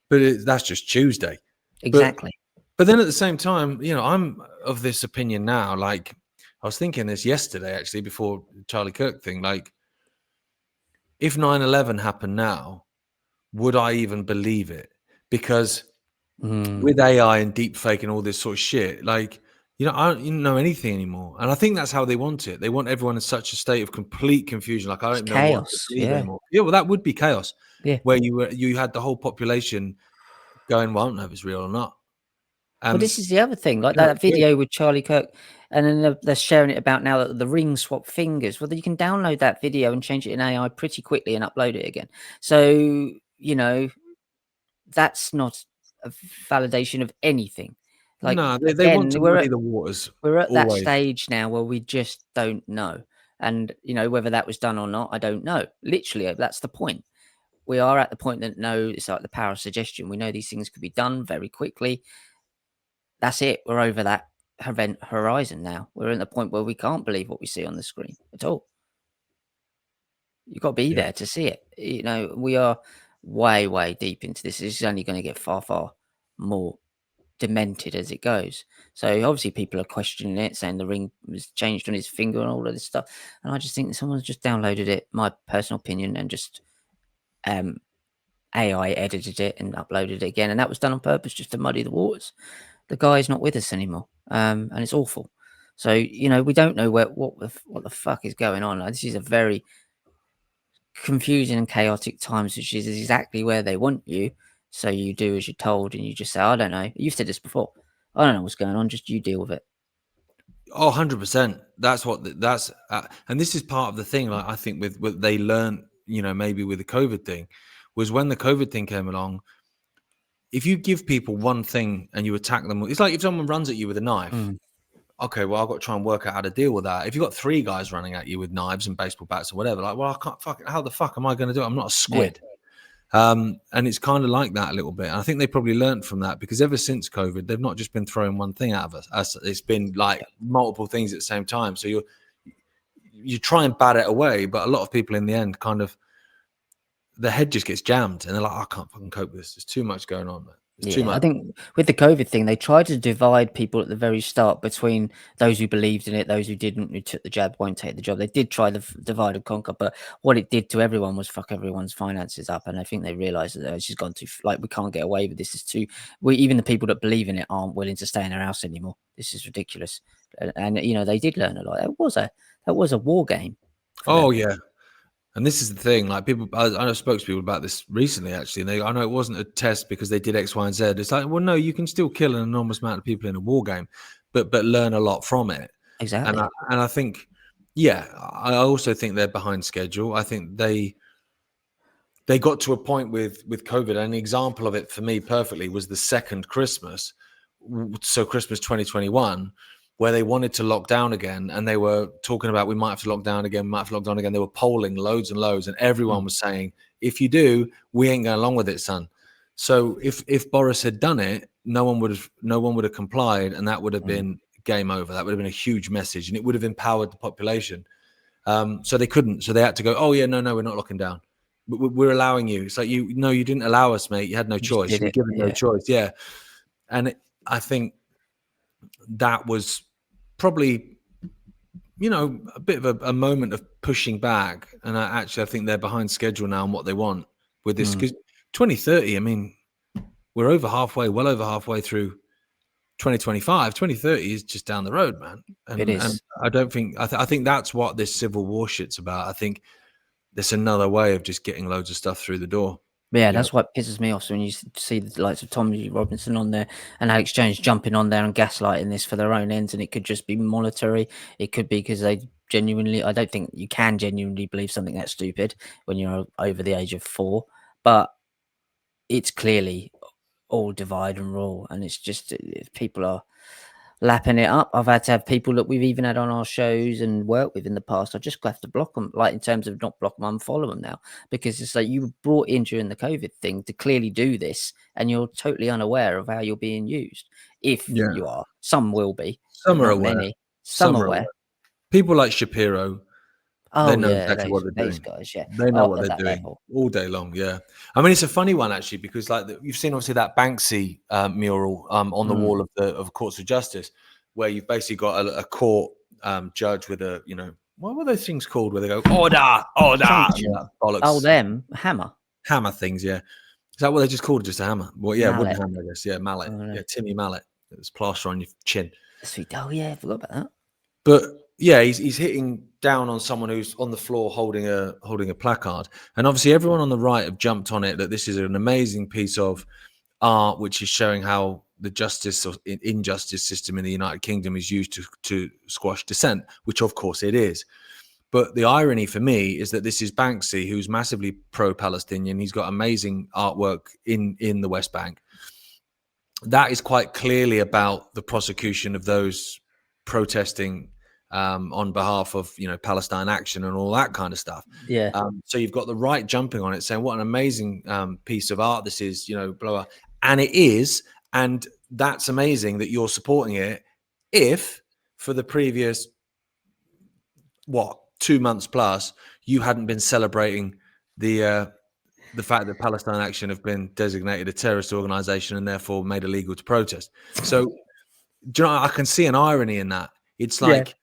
Speaker 1: but that's just Tuesday.
Speaker 2: Exactly.
Speaker 1: But then at the same time, you know, I'm of this opinion now. Like, I was thinking this yesterday, actually, before the Charlie Kirk thing. Like, if 9/11 happened now, would I even believe it? Because with AI and deep fake and all this sort of shit, like, you know, I don't even know anything anymore. And I think that's how they want it. They want everyone in such a state of complete confusion. Like, I
Speaker 2: It's
Speaker 1: don't know what to
Speaker 2: chaos.
Speaker 1: believe
Speaker 2: Yeah.
Speaker 1: anymore. Yeah, well, that would be chaos.
Speaker 2: Yeah.
Speaker 1: Where you had the whole population going, well, I don't know if it's real or not.
Speaker 2: Well, this is the other thing, like
Speaker 1: You know,
Speaker 2: that
Speaker 1: it's weird.
Speaker 2: video with Charlie Kirk, and then they're sharing it about now that the ring swap fingers. Well, you can download that video and change it in AI pretty quickly and upload it again. So, you know, that's not a validation of anything. Like,
Speaker 1: No, they want
Speaker 2: again,
Speaker 1: to muddy the waters
Speaker 2: we're at that
Speaker 1: always.
Speaker 2: stage now where we just don't know. And, you know, whether that was done or not, I don't know. Literally, that's the point. We are at the point that no, it's like the power of suggestion. We know these things could be done very quickly. That's it. We're over that event horizon now. We're at the point where we can't believe what we see on the screen at all. You've got to be
Speaker 1: Yeah.
Speaker 2: there to see it. You know, we are way, way deep into this. This is only going to get far, far more demented as it goes. So obviously people are questioning it, saying the ring was changed on his finger and all of this stuff. And I just think someone's just downloaded it, my personal opinion, and just AI edited it and uploaded it again. And that was done on purpose just to muddy the waters. The guy's not with us anymore. And it's awful. So, you know, we don't know what the fuck is going on. Like, this is a very confusing and chaotic times, which is exactly where they want you. So you do as you're told, and you just say, I don't know. You've said this before. I don't know what's going on. Just you deal with it.
Speaker 1: Oh, 100%. That's and this is part of the thing. Like, I think with what they learned, you know, maybe with the COVID thing, was when the COVID thing came along. If you give people one thing and you attack them, it's like if someone runs at you with a knife. Okay, well, I've got to try and work out how to deal with that. If you've got 3 guys running at you with knives and baseball bats or whatever, like, well, I can't how the fuck am I going to do it? I'm not a
Speaker 2: Yeah.
Speaker 1: squid. And it's kind of like that a little bit. And I think they probably learned from that, because ever since COVID, they've not just been throwing one thing out of us. It's been like multiple things at the same time. So you try and bat it away, but a lot of people in the end kind of, the head just gets jammed and they're like, I can't fucking cope with this. There's too much going on, man. There's too
Speaker 2: Yeah, I
Speaker 1: much.
Speaker 2: think with the COVID thing, they tried to divide people at the very start between those who believed in it, those who didn't, who took the jab, won't take the job. They did try the divide and conquer, but what it did to everyone was fuck everyone's finances up. And I think they realized that it's just gone too, like, we can't get away with this. It's too, even the people that believe in it aren't willing to stay in their house anymore. This is ridiculous. And you know, they did learn a lot. That was a war game.
Speaker 1: Oh, yeah. And this is the thing, like, people, I spoke to people about this recently, actually, and I know it wasn't a test because they did X, Y, and Z. It's like, well, no, you can still kill an enormous amount of people in a war game, but learn a lot from it.
Speaker 2: Exactly.
Speaker 1: And I think, yeah, I also think they're behind schedule. I think they got to a point with COVID. And an example of it for me perfectly was the second Christmas, so Christmas 2021, where they wanted to lock down again, and they were talking about, we might have to lock down again, we might have to lock down again. They were polling loads and loads, and everyone was saying, if you do, we ain't going along with it, son. So if Boris had done it, no one would have complied, and that would have been game over. That would have been a huge message, and it would have empowered the population. So they couldn't. So they had to go, oh yeah, no, we're not locking down. We're allowing you. It's like, you didn't allow us, mate. You had no
Speaker 2: You just
Speaker 1: choice.
Speaker 2: did
Speaker 1: You were
Speaker 2: it.
Speaker 1: given no
Speaker 2: Yeah.
Speaker 1: choice. Yeah. And I think that was probably, a bit of a moment of pushing back. And I think they're behind schedule now on what they want with this. Because 2030, I mean, we're well over halfway through 2025. 2030 is just down the road, man.
Speaker 2: It
Speaker 1: And
Speaker 2: is.
Speaker 1: I don't think, I think that's what this civil war shit's about. I think there's another way of just getting loads of stuff through the door.
Speaker 2: Yeah, that's what pisses me off. So when you see the likes of Tommy Robinson on there and Alex Jones jumping on there and gaslighting this for their own ends, and it could just be monetary. It could be because they genuinely, I don't think you can genuinely believe something that stupid when you're over the age of 4, but it's clearly all divide and rule. And it's just, people are, lapping it up. I've had to have people that we've even had on our shows and worked with in the past. I just have to block them, like in terms of not block them, unfollow them now, because it's like you were brought in during the COVID thing to clearly do this, and you're totally unaware of how you're being used. If
Speaker 1: Yeah.
Speaker 2: you are, some will be,
Speaker 1: Some
Speaker 2: but
Speaker 1: are
Speaker 2: not
Speaker 1: aware.
Speaker 2: many. Some
Speaker 1: Some are
Speaker 2: aware.
Speaker 1: aware. People like Shapiro, they
Speaker 2: Oh
Speaker 1: know
Speaker 2: yeah,
Speaker 1: exactly what they're
Speaker 2: these
Speaker 1: doing.
Speaker 2: guys, yeah,
Speaker 1: They know what
Speaker 2: at
Speaker 1: they're
Speaker 2: that
Speaker 1: doing
Speaker 2: level.
Speaker 1: all day long. Yeah, I mean it's a funny one actually because like you've seen obviously that Banksy mural on the wall of the courts of justice, where you've basically got a court judge with a what were those things called where they go order order and
Speaker 2: Truncheon.
Speaker 1: that bollocks
Speaker 2: Oh, them hammer.
Speaker 1: hammer things. Yeah, is that what they just called it? Just a hammer? Well, yeah, wooden
Speaker 2: Mallet.
Speaker 1: hammer. I guess. Yeah, mallet.
Speaker 2: Oh, no.
Speaker 1: Yeah, Timmy mallet. It's plaster on your chin.
Speaker 2: Sweet. Oh yeah, I forgot about that.
Speaker 1: But yeah, he's hitting down on someone who's on the floor holding a placard, and obviously everyone on the right have jumped on it that this is an amazing piece of art, which is showing how the justice or injustice system in the United Kingdom is used to squash dissent, which of course it is. But the irony for me is that this is Banksy, who's massively pro-Palestinian. He's got amazing artwork in the West Bank. That is quite clearly about the prosecution of those protesting on behalf of Palestine Action and all that kind of stuff.
Speaker 2: Yeah.
Speaker 1: So you've got the right jumping on it, saying what an amazing piece of art this is, blah, blah. And it is, and that's amazing that you're supporting it. If for the previous 2 months plus you hadn't been celebrating the fact that Palestine Action have been designated a terrorist organization and therefore made illegal to protest. So, do you know, I can see an irony in that. It's like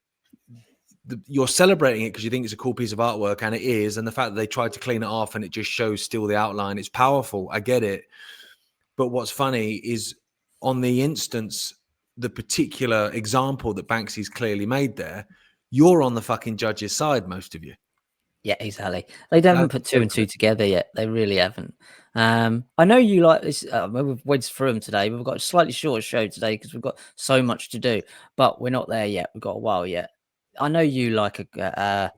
Speaker 1: you're celebrating it because you think it's a cool piece of artwork, and it is. And the fact that they tried to clean it off and it just shows still the outline, it's powerful. I get it. But what's funny is on the instance, the particular example that Banksy's clearly made there, you're on the fucking judge's side, most of you.
Speaker 2: Yeah, exactly. They haven't put two and two together yet. They really haven't. I know you like this. We've wedged through them today. We've got a slightly shorter show today because we've got so much to do, but we're not there yet. We've got a while yet. I know you like try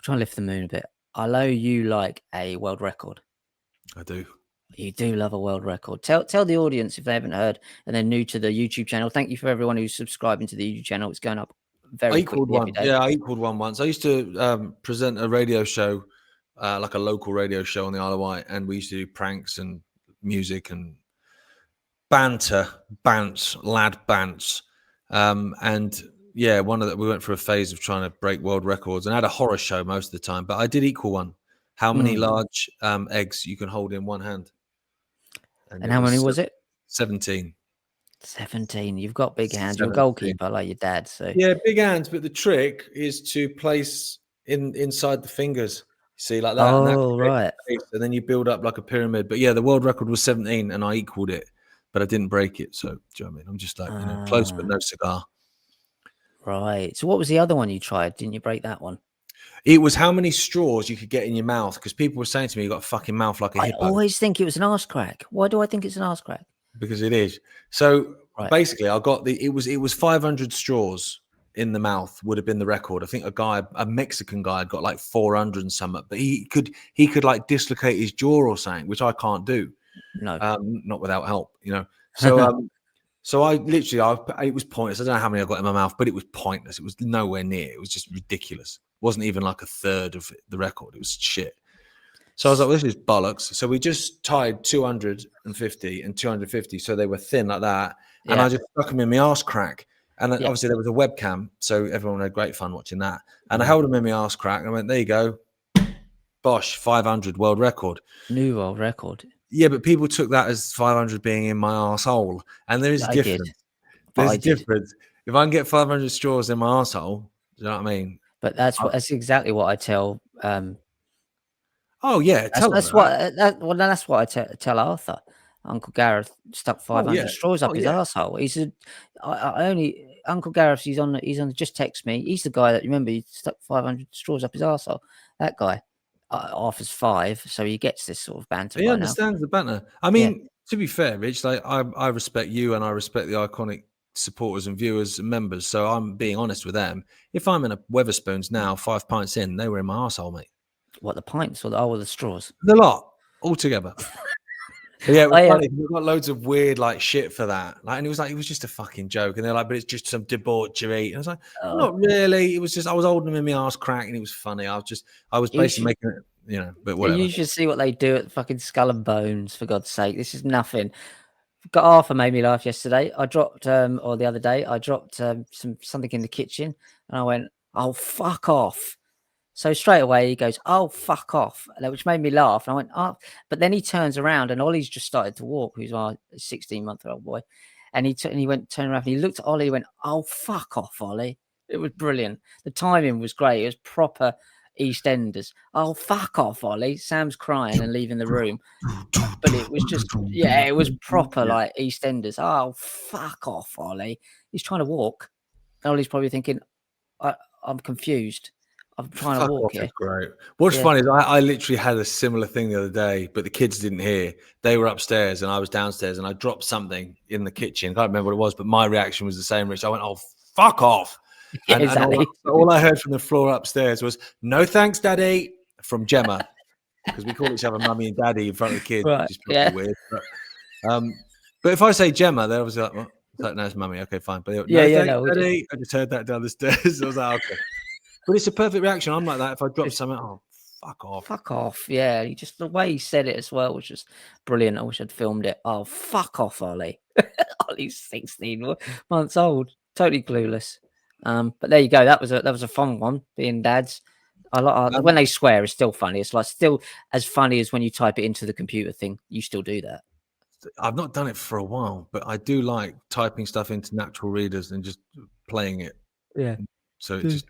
Speaker 2: and lift the moon a bit. I know you like a world record.
Speaker 1: I do.
Speaker 2: You do love a world record. Tell the audience if they haven't heard and they're new to the YouTube channel. Thank you for everyone who's subscribing to the YouTube channel. It's going up very quickly every day.
Speaker 1: Yeah, I equaled one once. I used to present a radio show, like a local radio show on the Isle of Wight, and we used to do pranks and music and banter, lad bants. And yeah, we went through a phase of trying to break world records, and I had a horror show most of the time, but I did equal one. How many large eggs you can hold in one hand?
Speaker 2: And how many was it?
Speaker 1: 17.
Speaker 2: 17. You've got big hands.
Speaker 1: 17.
Speaker 2: You're a goalkeeper like your dad. So
Speaker 1: yeah, big hands. But the trick is to place inside the fingers. See, like that.
Speaker 2: Oh, right.
Speaker 1: And then you build up like a pyramid. But yeah, the world record was 17, and I equaled it, but I didn't break it. So do you know what I mean? I'm just like close, but no cigar.
Speaker 2: Right. So what was the other one you tried? Didn't you break that one?
Speaker 1: It was how many straws you could get in your mouth, because people were saying to me, "You got a fucking mouth like a hippo."
Speaker 2: I always think it was an arse crack. Why do I think it's an arse crack?
Speaker 1: Because it is. So basically, I got it was 500 straws in the mouth would have been the record. I think a Mexican guy had got like 400 and something, but he could like dislocate his jaw or something, which I can't do.
Speaker 2: No,
Speaker 1: not without help, So so I literally, it was pointless. I don't know how many I got in my mouth, but it was pointless. It was nowhere near. It was just ridiculous. It wasn't even like a third of the record. It was shit. So I was like, well, this is bollocks. So we just tied 250 and 250 so they were thin like that. Yeah. And I just stuck them in my arse crack. And obviously there was a webcam, so everyone had great fun watching that. And I held them in my arse crack and I went, there you go. Bosh, 500 world record.
Speaker 2: New world record.
Speaker 1: Yeah, but people took that as 500 being in my arsehole. And there is a difference. There's a difference. If I can get 500 straws in my arsehole, do you know what I mean?
Speaker 2: But that's exactly what I tell.
Speaker 1: Oh yeah,
Speaker 2: that's what I tell Arthur. Uncle Gareth stuck 500 straws up his arsehole. He said, Uncle Gareth. He's on. Just text me. He's the guy that remember he stuck 500 straws up his arsehole. That guy. Arthur's 5, so he gets this sort of banter.
Speaker 1: He understands the banter. I mean, to be fair, Rich, like I respect you and I respect the Ickonic supporters and viewers and members. So I'm being honest with them. If I'm in a Weatherspoons now, 5 pints in, they were in my arsehole, mate.
Speaker 2: What, the pints or the straws?
Speaker 1: The lot, all together. But yeah, it was
Speaker 2: I
Speaker 1: funny. We got loads of weird like shit for that. Like, and it was just a fucking joke. And they're like, but it's just some debauchery. And I was like, well, not really. It was just I was holding him in my ass crack, and it was funny. I was basically making it, but whatever.
Speaker 2: You should see what they do at fucking Skull and Bones, for God's sake. This is nothing. Got Arthur made me laugh yesterday. I dropped or the other day, I dropped something in the kitchen and I went, "Oh, fuck off." So straight away he goes, "Oh, fuck off," which made me laugh. And I went, "Oh," but then he turns around and Ollie's just started to walk, who's our 16-month-old boy. And he turned around and he looked at Ollie and went, "Oh, fuck off, Ollie." It was brilliant. The timing was great. It was proper EastEnders. "Oh, fuck off, Ollie." Sam's crying and leaving the room. But it was just, yeah, it was proper like EastEnders. "Oh, fuck off, Ollie." He's trying to walk. Ollie's probably thinking, I'm confused. I'm trying to
Speaker 1: Fuck
Speaker 2: walk
Speaker 1: off
Speaker 2: here.
Speaker 1: is great. What's funny is I literally had a similar thing the other day, but the kids didn't hear. They were upstairs and I was downstairs, and I dropped something in the kitchen. I can't remember what it was, but my reaction was the same, Rich. I went, "Oh, fuck off."
Speaker 2: Yeah,
Speaker 1: And
Speaker 2: exactly.
Speaker 1: all I heard from the floor upstairs was, "No thanks, Daddy," from Gemma, because we call each other Mummy and Daddy in front of the kids,
Speaker 2: Right,
Speaker 1: which is probably weird. But if I say Gemma, they're obviously like, "Well, it's like, no, it's Mummy." Okay, fine. But
Speaker 2: Yeah,
Speaker 1: no
Speaker 2: yeah,
Speaker 1: thanks,
Speaker 2: no, we
Speaker 1: Daddy. I just heard that down the stairs. I was like, okay. But it's a perfect reaction. I'm like that. If I drop something, oh, fuck off.
Speaker 2: fuck off. Yeah, the way he said it as well was just brilliant. I wish I'd filmed it. "Oh, fuck off, Ollie." Ollie's 16 months old, totally clueless. But there you go. That was a fun one, being dads. I like when they swear. It's still funny. It's like still as funny as when you type it into the computer thing. You still do that.
Speaker 1: I've not done it for a while, but I do like typing stuff into natural readers and just playing it.
Speaker 2: Yeah.
Speaker 1: So it just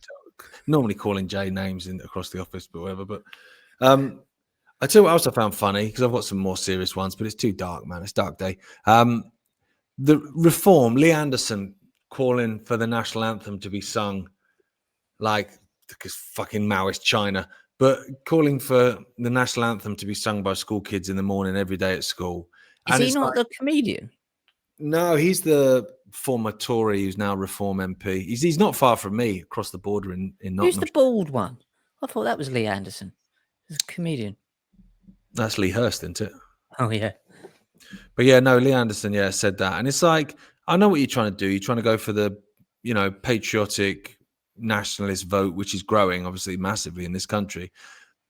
Speaker 1: normally calling Jay names across the office, but whatever. But I tell you what else I found funny, because I've got some more serious ones, but it's too dark, man. It's dark day. The Reform, Lee Anderson calling for the national anthem to be sung like because fucking Maoist China, but calling for the national anthem to be sung by school kids in the morning every day at school.
Speaker 2: Is he not the comedian?
Speaker 1: No, he's the former Tory who's now Reform MP. He's not far from me, across the border in Nottingham.
Speaker 2: Who's the bald one? I thought that was Lee Anderson. He's a comedian.
Speaker 1: That's Lee Hurst, isn't it?
Speaker 2: Oh yeah.
Speaker 1: But yeah, no, Lee Anderson, said that. And it's like, I know what you're trying to do. You're trying to go for the, patriotic nationalist vote, which is growing, obviously, massively in this country.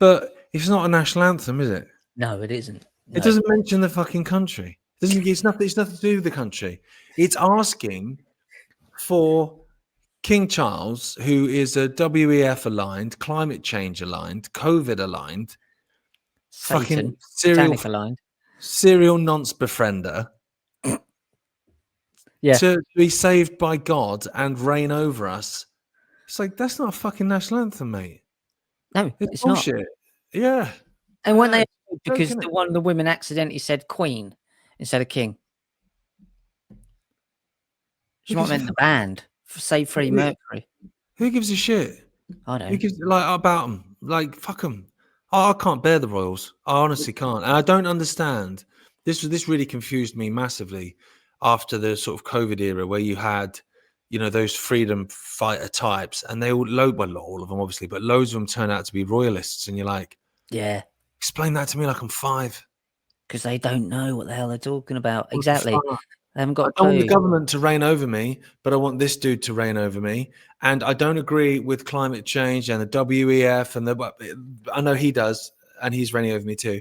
Speaker 1: But it's not a national anthem, is it?
Speaker 2: No, it isn't. No.
Speaker 1: It doesn't mention the fucking country. It's nothing to do with the country. It's asking for King Charles, who is a WEF aligned, climate change aligned, COVID aligned,
Speaker 2: Satan,
Speaker 1: fucking
Speaker 2: aligned.
Speaker 1: serial nonce befriender, to be saved by God and reign over us. It's like, that's not a fucking national anthem, mate.
Speaker 2: No, it's
Speaker 1: bullshit.
Speaker 2: not.
Speaker 1: Yeah.
Speaker 2: And when they, because one of the women accidentally said Queen instead of King. She might have meant the band, Save Freddie Mercury.
Speaker 1: Who gives a shit?
Speaker 2: I don't.
Speaker 1: Who gives about them? Like, fuck them. I can't bear the Royals. I honestly can't, and I don't understand. This really confused me massively after the sort of COVID era, where you had, those freedom fighter types, and they not all of them obviously, but loads of them turn out to be royalists, and you're like,
Speaker 2: yeah,
Speaker 1: explain that to me like I'm 5.
Speaker 2: Because they don't know what the hell they're talking about. Exactly. They haven't got a
Speaker 1: clue. I don't want the
Speaker 2: clue.
Speaker 1: government to reign over me, but I want this dude to reign over me. And I don't agree with climate change and the WEF I know he does, and he's reigning over me too.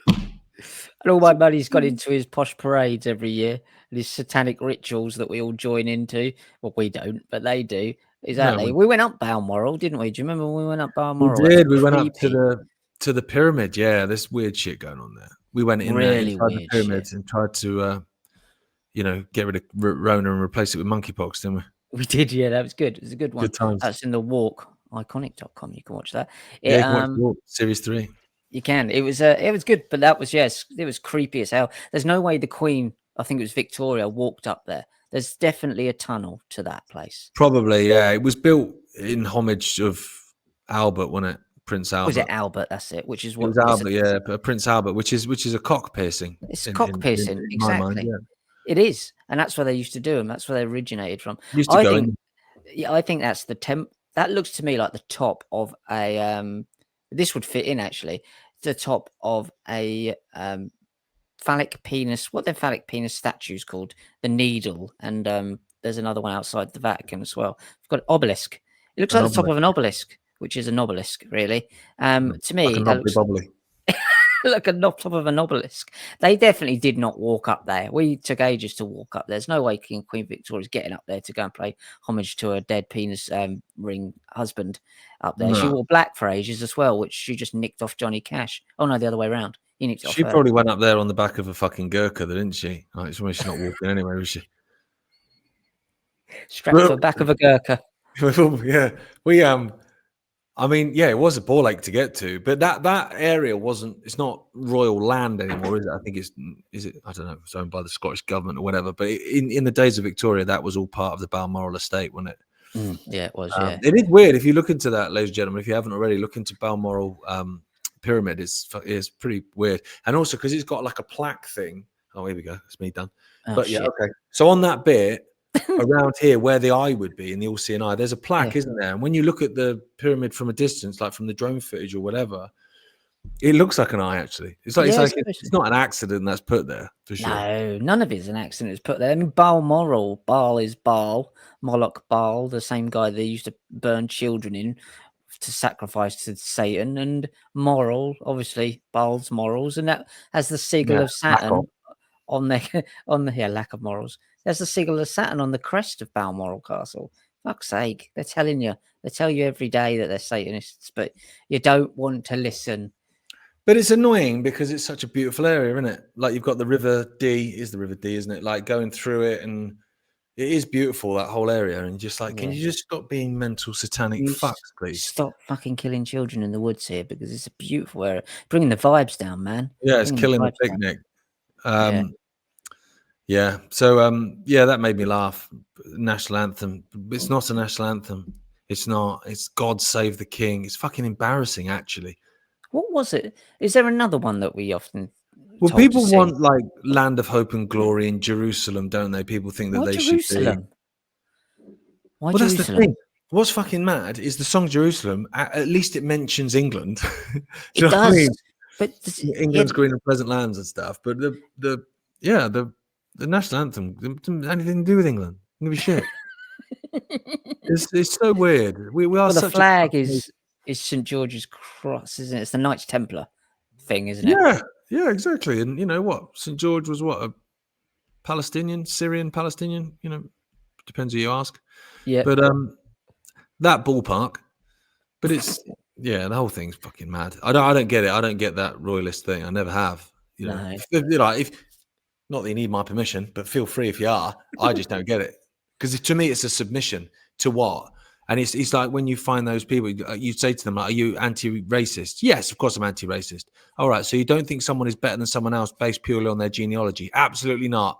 Speaker 2: And all my money's gone into his posh parades every year and his satanic rituals that we all join into. Well, we don't, but they do. Exactly.
Speaker 1: No,
Speaker 2: we went up Balmoral, didn't we? Do you remember when we went up Balmoral?
Speaker 1: We did. We went up to the pyramid. Yeah, there's weird shit going on there. We went in there inside the pyramids and tried to, get rid of Rona and replace it with monkeypox, didn't we?
Speaker 2: We did, yeah. That was good. It was a good one.
Speaker 1: Good times.
Speaker 2: That's in the Walk, Ickonic.com. You can watch that.
Speaker 1: Yeah, you can watch the Walk, Series 3.
Speaker 2: You can. It was good, but that was, it was creepy as hell. There's no way the Queen, I think it was Victoria, walked up there. There's definitely a tunnel to that place.
Speaker 1: Probably, yeah. It was built in homage of Albert, wasn't it? Prince Albert.
Speaker 2: Was it Albert? That's it. Which is what
Speaker 1: it was Albert, Prince Albert, which is a cock piercing.
Speaker 2: It's cock piercing, exactly. Mind, It is, and that's where they used to do them. That's where they originated from. I think that's that looks to me like the top of a. This would fit in actually. The top of a phallic penis. What are the phallic penis statues called? The Needle, and there's another one outside the Vatican as well. We've got obelisk. It looks
Speaker 1: An
Speaker 2: like the top
Speaker 1: obelisk.
Speaker 2: of an obelisk, which is an obelisk, really. To
Speaker 1: Like
Speaker 2: me,
Speaker 1: a
Speaker 2: that
Speaker 1: knobbly
Speaker 2: looks
Speaker 1: bobbly.
Speaker 2: like a top of an obelisk. They definitely did not walk up there. We took ages to walk up. There's no way King Queen Victoria's getting up there to go and pay homage to her dead penis ring husband up there. She
Speaker 1: No.
Speaker 2: wore black for ages as well, which she just nicked off Johnny Cash. Oh no, the other way around. He nicked it off
Speaker 1: She
Speaker 2: her.
Speaker 1: probably went up there on the back of a fucking Gurkha, didn't she? Like, it's when she's not walking anywhere, is she?
Speaker 2: Strapped to the back of a Gurkha.
Speaker 1: Yeah, we I mean, yeah, it was a ball ache to get to, but that area wasn't. It's not royal land anymore, is it? I think is it? I don't know. It's owned by the Scottish government or whatever. But in the days of Victoria, that was all part of the Balmoral estate, wasn't it?
Speaker 2: Yeah, it was. Yeah,
Speaker 1: it is weird if you look into that, ladies and gentlemen. If you haven't already, look into Balmoral pyramid. It's pretty weird, and also because it's got like a plaque thing. Oh, here we go. It's me done.
Speaker 2: oh,
Speaker 1: But
Speaker 2: shit.
Speaker 1: yeah, okay. So on that bit. Around here where the eye would be in the all-seeing eye, there's a plaque, isn't there? And when you look at the pyramid from a distance, like from the drone footage or whatever, it looks like an eye. Actually, it's not an accident that's put there for sure.
Speaker 2: No, none of it's an accident. It's put there. I mean, Balmoral. Baal is Baal. Moloch Baal, the same guy they used to burn children in to sacrifice to Satan. And moral, obviously, Baal's morals, and that has the sigil of Saturn on the lack of morals. There's the sigil of Saturn on the crest of Balmoral Castle. Fuck's sake. They're telling you. They tell you every day that they're Satanists, but you don't want to listen.
Speaker 1: But it's annoying because it's such a beautiful area, isn't it? Like you've got the River Dee, isn't it? Like going through it, and it is beautiful, that whole area. And just like, can you just stop being mental satanic fucks, please?
Speaker 2: Stop fucking killing children in the woods here, because it's a beautiful area. Bringing the vibes down, man.
Speaker 1: Yeah, it's killing the picnic. Yeah. So yeah, that made me laugh. National anthem. It's not a national anthem. It's not. It's God Save the King. It's fucking embarrassing, actually.
Speaker 2: What was it? Is there another one that we often?
Speaker 1: Well, people want like Land of Hope and Glory in Jerusalem, don't they? People think that they should be.
Speaker 2: Why
Speaker 1: well,
Speaker 2: Jerusalem?
Speaker 1: That's the thing. What's fucking mad is the song Jerusalem. At least it mentions England.
Speaker 2: It does. I mean? But
Speaker 1: England's green and pleasant lands and stuff. But the national anthem doesn't have anything to do with England. Give a shit. It's so weird. We are.
Speaker 2: The flag is St. George's Cross, isn't it? It's the Knights Templar thing, isn't it?
Speaker 1: Yeah, exactly. And you know what? St. George was what, a Syrian Palestinian. You know, depends who you ask.
Speaker 2: Yeah.
Speaker 1: But that ballpark. But it's the whole thing's fucking mad. I don't get it. I don't get that royalist thing. I never have. You know, if not that you need my permission, but feel free if you are. I just don't get it, because to me it's a submission to what. And it's like when you find those people, you say to them, like, are you anti-racist? Yes, of course I'm anti-racist. All right, so you don't think someone is better than someone else based purely on their genealogy? Absolutely not.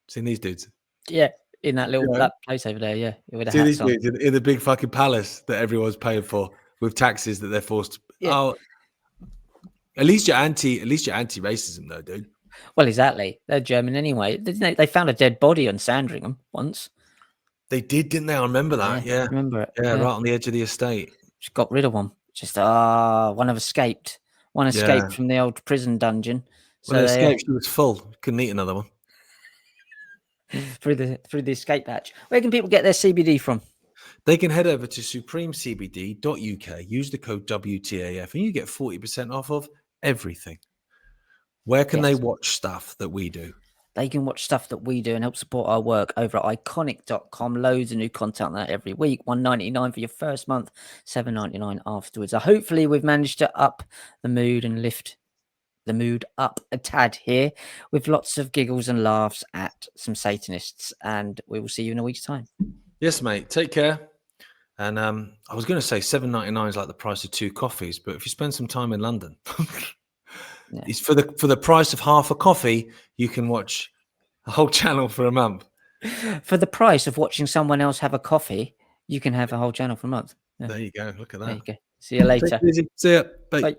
Speaker 1: Seen these dudes?
Speaker 2: Yeah, in that little that place over there, yeah. With
Speaker 1: See these dudes in the big fucking palace that everyone's paying for with taxes that they're forced to...
Speaker 2: Yeah.
Speaker 1: Oh, at least you're anti-racism though, dude.
Speaker 2: Well, exactly. They're German anyway. They found a dead body on Sandringham once.
Speaker 1: They did, didn't they? I remember that. Yeah.
Speaker 2: Remember it.
Speaker 1: Yeah, right on the edge of the estate.
Speaker 2: Just got rid of one. Just one have escaped. One escaped from the old prison dungeon.
Speaker 1: So when they escaped, she was full. Couldn't eat another one.
Speaker 2: through the escape hatch. Where can people get their CBD from?
Speaker 1: They can head over to supremecbd.uk, use the code WTAF, and you get 40% off of everything. Where can they watch stuff that we do?
Speaker 2: They can watch stuff that we do and help support our work over at Ickonic.com. Loads of new content there every week. $1.99 for your first month, $7.99 afterwards. Hopefully we've managed to up the mood and lift the mood up a tad here, with lots of giggles and laughs at some Satanists. And we will see you in a week's time.
Speaker 1: Yes, mate. Take care. And I was going to say $7.99 is like the price of 2 coffees, but if you spend some time in London... It's for the price of half a coffee, you can watch a whole channel for a month.
Speaker 2: For the price of watching someone else have a coffee, you can have a whole channel for a month.
Speaker 1: There you go. Look at that.
Speaker 2: There you go. See you later.
Speaker 1: See ya. Bye.
Speaker 2: Bye.